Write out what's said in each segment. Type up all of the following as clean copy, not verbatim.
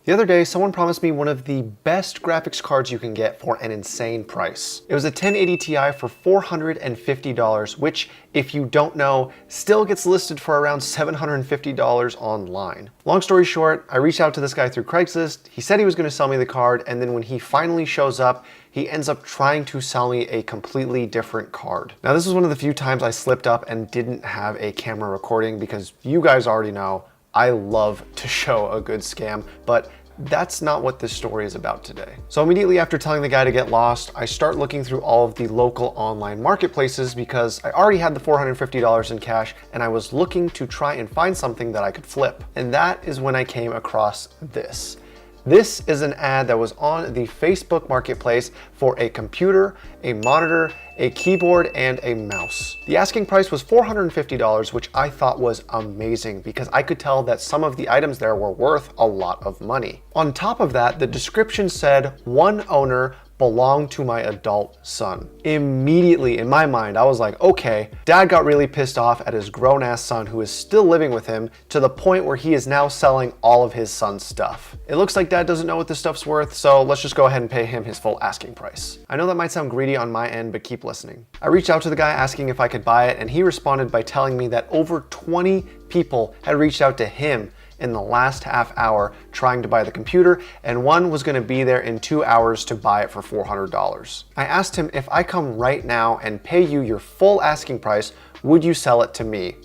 The other day, someone promised me one of the best graphics cards you can get for an insane price. It was a 1080 Ti for $450, which, if you don't know, still gets listed for around $750 online. Long story short, I reached out to this guy through Craigslist. He said he was going to sell me the card, and then when he finally shows up, he ends up trying to sell me a completely different card. Now, this was one of the few times I slipped up and didn't have a camera recording, because you guys already know I love to show a good scam, but that's not what this story is about today. So immediately after telling the guy to get lost, I start looking through all of the local online marketplaces because I already had the $450 in cash and I was looking to try and find something that I could flip. And that is when I came across this. This is an ad that was on the Facebook Marketplace for a computer, a monitor, a keyboard, and a mouse. The asking price was $450, which I thought was amazing because I could tell that some of the items there were worth a lot of money. On top of that, the description said one owner belonged to my adult son. Immediately in my mind, I was like, okay, dad got really pissed off at his grown-ass son who is still living with him to the point where he is now selling all of his son's stuff. It looks like dad doesn't know what this stuff's worth, so let's just go ahead and pay him his full asking price. I know that might sound greedy on my end, but keep listening. I reached out to the guy asking if I could buy it, and he responded by telling me that over 20 people had reached out to him in the last half hour trying to buy the computer, and one was going to be there in 2 hours to buy it for $400. I asked him, if I come right now and pay you your full asking price, would you sell it to me?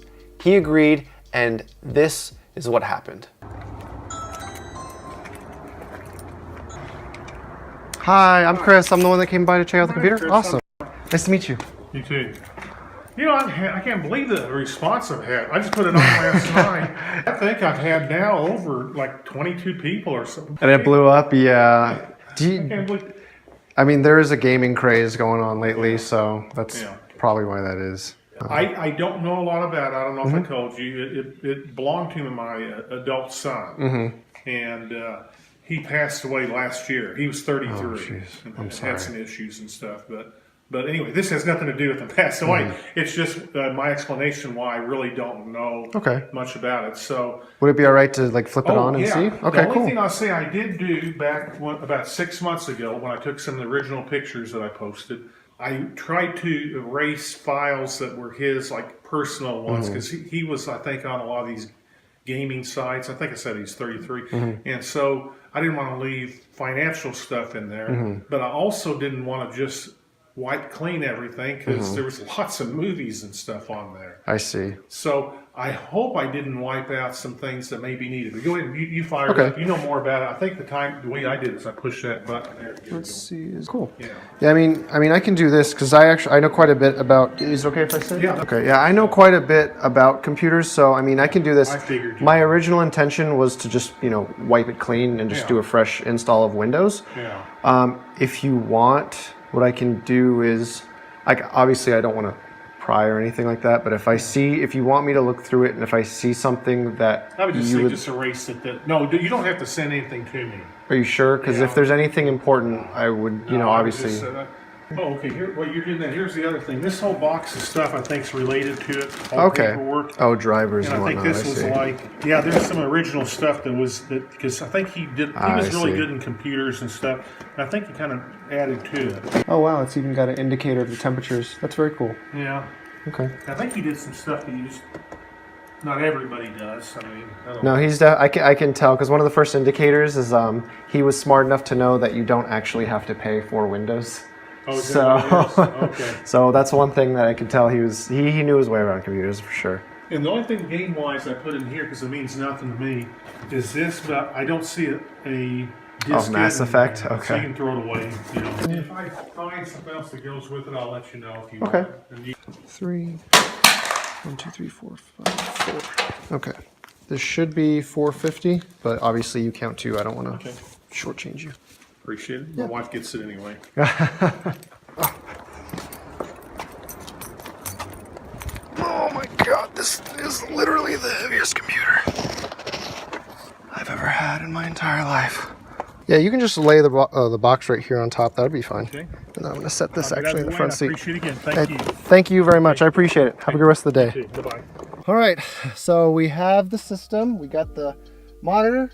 He agreed, and this is what happened. Hi, I'm Chris. I'm the one that came by to check out the computer. Chris. Awesome. Nice to meet you. You too. You know, I can't believe the response I've had. I just put it on last night. I think I've had now over like 22 people or something. And it blew up, yeah. I can't believe. I mean, there is a gaming craze going on lately, so that's probably why that is. I don't know a lot about it. I don't know if I told you. It belonged to my adult son. And he passed away last year. He was 33. Oh, jeez. I'm sorry. Had some issues and stuff, But anyway, this has nothing to do with him passing away. It's just my explanation why I really don't know much about it. So, would it be all right to like flip it on and see? Okay, the only thing I'll say I did do back about 6 months ago when I took some of the original pictures that I posted, I tried to erase files that were his like personal ones because he was, I think, on a lot of these gaming sites. I think I said he's 33. And so I didn't want to leave financial stuff in there, but I also didn't want to just wipe clean everything because there was lots of movies and stuff on there. I see. So I hope I didn't wipe out some things that maybe needed. But go ahead, you fire it up. You know more about it. I think the way I did is I pushed that button there. Let's see. Cool. Yeah. Yeah. I mean, I can do this because I know quite a bit about. Is it okay if I sit? Yeah. Okay. Yeah, I know quite a bit about computers, so I mean, I can do this. I figured. My original intention was to just wipe it clean and just do a fresh install of Windows. Yeah. If you want. What I can do is, obviously I don't want to pry or anything like that, but if you want me to look through it and if I see something that I would just say just erase it. No, you don't have to send anything to me. Are you sure? Because if there's anything important, I would, obviously. Oh, okay. Here, well, you're doing that. Here's the other thing. This whole box of stuff I think is related to it. All paperwork. Oh, drivers and whatnot. I think this was like, there's some original stuff because I think he was really good in computers and stuff. And I think he kind of added to it. Oh wow, it's even got an indicator of the temperatures. That's very cool. Yeah. Okay. I think he did some stuff that not everybody does. I mean, no, I can tell because one of the first indicators is he was smart enough to know that you don't actually have to pay for Windows. Oh, okay. So that's one thing that I can tell he knew his way around computers for sure. And the only thing game-wise I put in here because it means nothing to me is this, but I don't see a disc. Oh, Mass Effect. Okay. So you can throw it away. If I find something else that goes with it, I'll let you know if you want. Okay. 3, 1, 2, 3, 4, 5, 4. Okay. This should be $450, but obviously you count too. I don't want to shortchange you. Appreciate it. My wife gets it anyway. Oh my god, this is literally the heaviest computer I've ever had in my entire life. Yeah, you can just lay the box right here on top. That would be fine. Okay. And I'm going to set this actually in the front seat. I appreciate it again. Thank you. Thank you very much. I appreciate it. Have a good rest of the day. Bye-bye. All right, so we have the system. We got the monitor.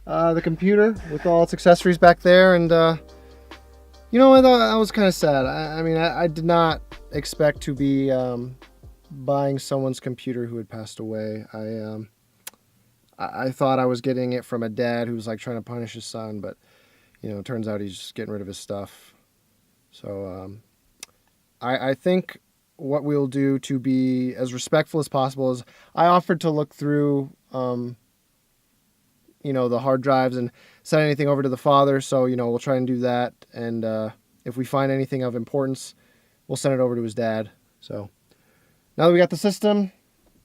the computer with all its accessories back there, and you know, I was kind of sad. I mean, I did not expect to be buying someone's computer who had passed away. I thought I was getting it from a dad who was like trying to punish his son, but you know, it turns out he's just getting rid of his stuff. So I think what we'll do to be as respectful as possible is I offered to look through, you know, the hard drives and send anything over to the father. So, you know, we'll try and do that. And if we find anything of importance, we'll send it over to his dad. So now that we got the system,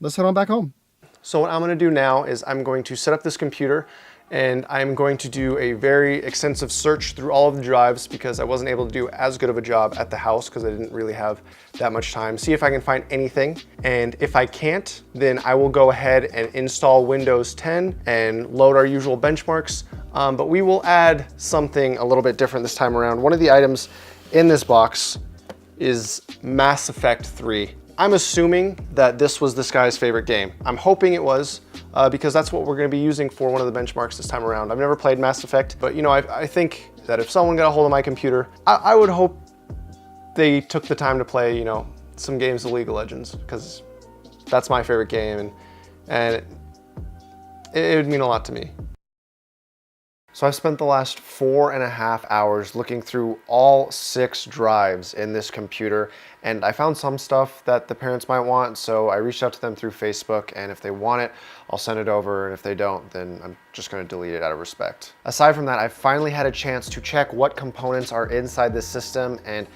let's head on back home. So what I'm going to do now is I'm going to set up this computer, and I'm going to do a very extensive search through all of the drives because I wasn't able to do as good of a job at the house because I didn't really have that much time. See if I can find anything, and if I can't, then I will go ahead and install Windows 10 and load our usual benchmarks, but we will add something a little bit different this time around. One of the items in this box is Mass Effect 3. I'm assuming that this was this guy's favorite game. I'm hoping it was, because that's what we're gonna be using for one of the benchmarks this time around. I've never played Mass Effect, but you know, I think that if someone got a hold of my computer, I would hope they took the time to play, you know, some games of League of Legends, because that's my favorite game, and it would mean a lot to me. So I've spent the last 4.5 hours looking through all 6 drives in this computer, and I found some stuff that the parents might want, so I reached out to them through Facebook, and if they want it, I'll send it over, and if they don't, then I'm just gonna delete it out of respect. Aside from that, I finally had a chance to check what components are inside this system, and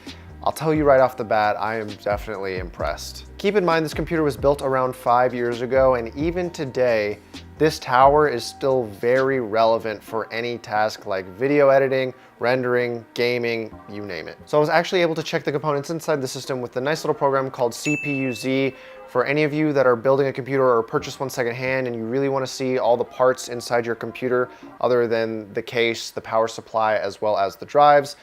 I'll tell you right off the bat, I am definitely impressed. Keep in mind, this computer was built around 5 years ago, and even today, this tower is still very relevant for any task like video editing, rendering, gaming, you name it. So I was actually able to check the components inside the system with a nice little program called CPU-Z. For any of you that are building a computer or purchase one secondhand and you really want to see all the parts inside your computer other than the case, the power supply, as well as the drives,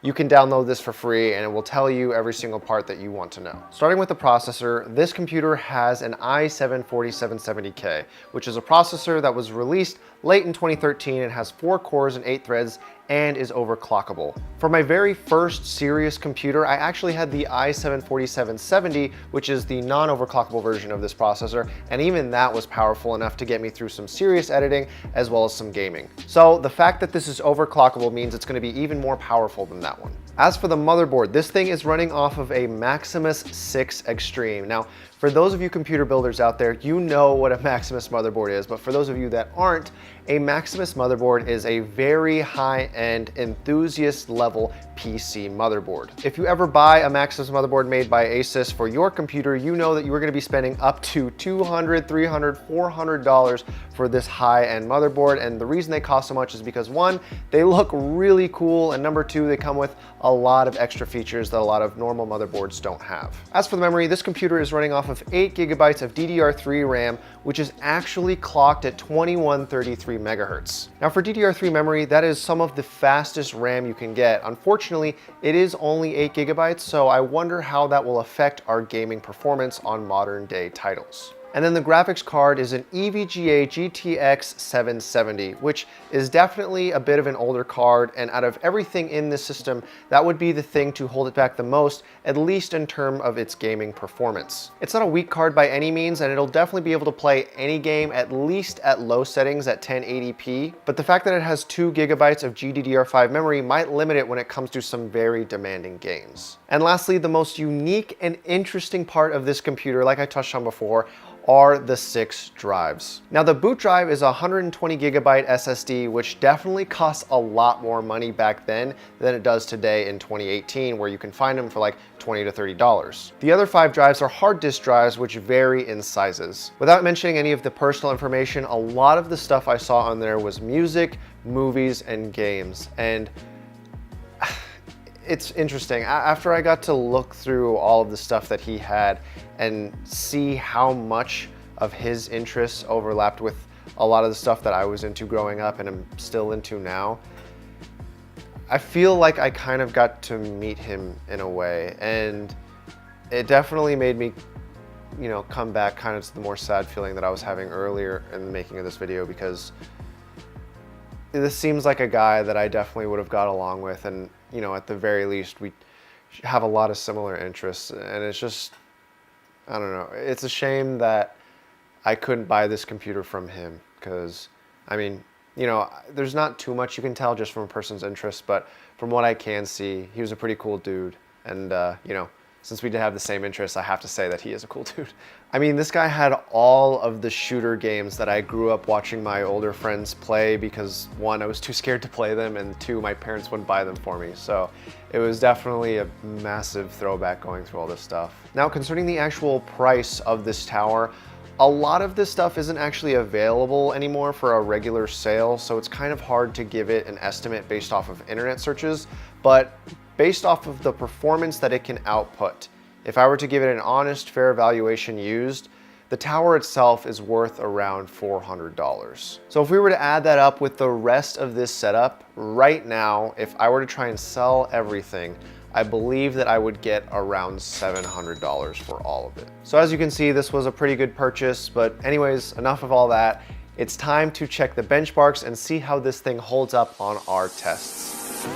you can download this for free and it will tell you every single part that you want to know. Starting with the processor, this computer has an i7-4770K, which is a processor that was released late in 2013 and has 4 cores and 8 threads and is overclockable. For my very first serious computer, I actually had the i7-4770, which is the non-overclockable version of this processor, and even that was powerful enough to get me through some serious editing as well as some gaming. So the fact that this is overclockable means it's going to be even more powerful than that one. As for the motherboard, this thing is running off of a Maximus 6 Extreme. Now, for those of you computer builders out there, you know what a Maximus motherboard is, but for those of you that aren't, a Maximus motherboard is a very high-end, enthusiast-level PC motherboard. If you ever buy a Maximus motherboard made by Asus for your computer, you know that you are going to be spending up to $200, $300, $400 for this high-end motherboard, and the reason they cost so much is because 1, they look really cool, and number 2, they come with a lot of extra features that a lot of normal motherboards don't have. As for the memory, this computer is running off of 8 gigabytes of DDR3 RAM, which is actually clocked at 2133 megahertz. Now for DDR3 memory, that is some of the fastest RAM you can get. Unfortunately, it is only 8 gigabytes, so I wonder how that will affect our gaming performance on modern day titles. And then the graphics card is an EVGA GTX 770, which is definitely a bit of an older card, and out of everything in this system, that would be the thing to hold it back the most, at least in terms of its gaming performance. It's not a weak card by any means, and it'll definitely be able to play any game, at least at low settings at 1080p, but the fact that it has 2 gigabytes of GDDR5 memory might limit it when it comes to some very demanding games. And lastly, the most unique and interesting part of this computer, like I touched on before, are the 6 drives. Now the boot drive is a 120 gigabyte SSD, which definitely costs a lot more money back then than it does today in 2018, where you can find them for like $20 to $30. The other 5 drives are hard disk drives, which vary in sizes. Without mentioning any of the personal information, a lot of the stuff I saw on there was music, movies, and games. And it's interesting. After I got to look through all of the stuff that he had and see how much of his interests overlapped with a lot of the stuff that I was into growing up and am still into now, I feel like I kind of got to meet him in a way, and it definitely made me, you know, come back kind of to the more sad feeling that I was having earlier in the making of this video, because this seems like a guy that I definitely would have got along with, and you know, at the very least, we have a lot of similar interests, and it's just, I don't know, it's a shame that I couldn't buy this computer from him, because, I mean, you know, there's not too much you can tell just from a person's interests, but from what I can see, he was a pretty cool dude, and you know, since we did have the same interests, I have to say that he is a cool dude. I mean, this guy had all of the shooter games that I grew up watching my older friends play because, one, I was too scared to play them, and two, my parents wouldn't buy them for me. So it was definitely a massive throwback going through all this stuff. Now, concerning the actual price of this tower, a lot of this stuff isn't actually available anymore for a regular sale, so it's kind of hard to give it an estimate based off of internet searches, but based off of the performance that it can output, if I were to give it an honest, fair valuation used, the tower itself is worth around $400. So if we were to add that up with the rest of this setup, right now, if I were to try and sell everything, I believe that I would get around $700 for all of it. So as you can see, this was a pretty good purchase, but anyways, enough of all that. It's time to check the benchmarks and see how this thing holds up on our tests.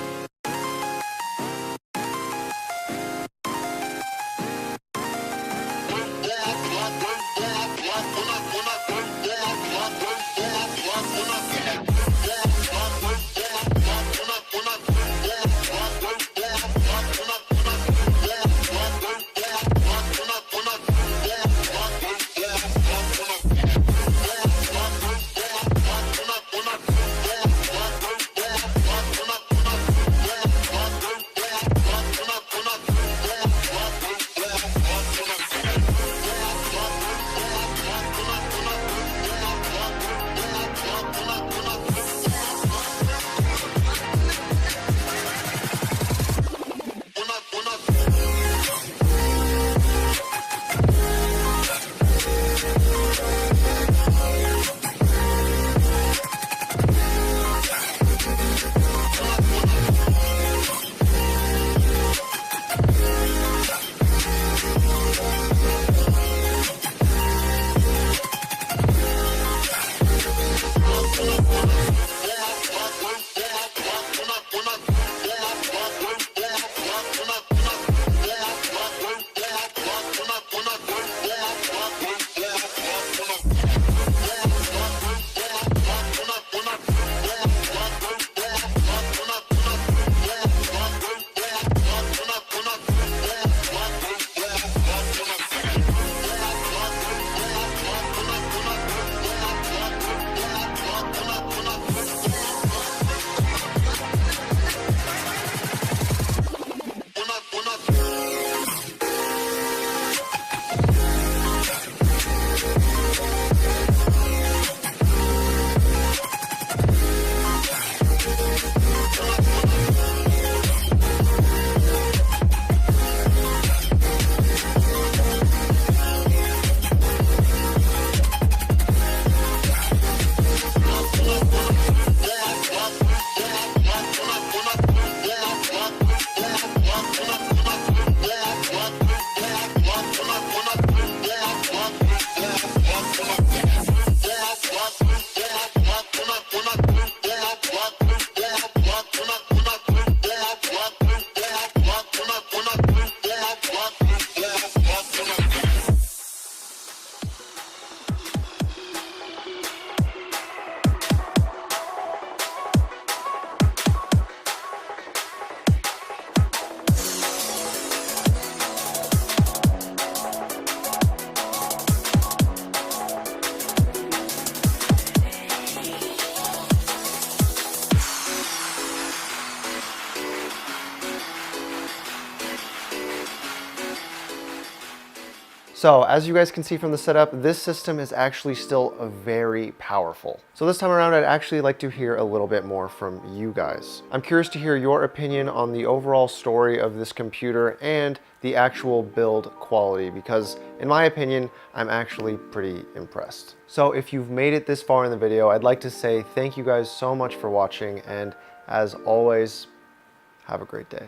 So as you guys can see from the setup, this system is actually still very powerful. So this time around, I'd actually like to hear a little bit more from you guys. I'm curious to hear your opinion on the overall story of this computer and the actual build quality, because in my opinion, I'm actually pretty impressed. So if you've made it this far in the video, I'd like to say thank you guys so much for watching, and as always, have a great day.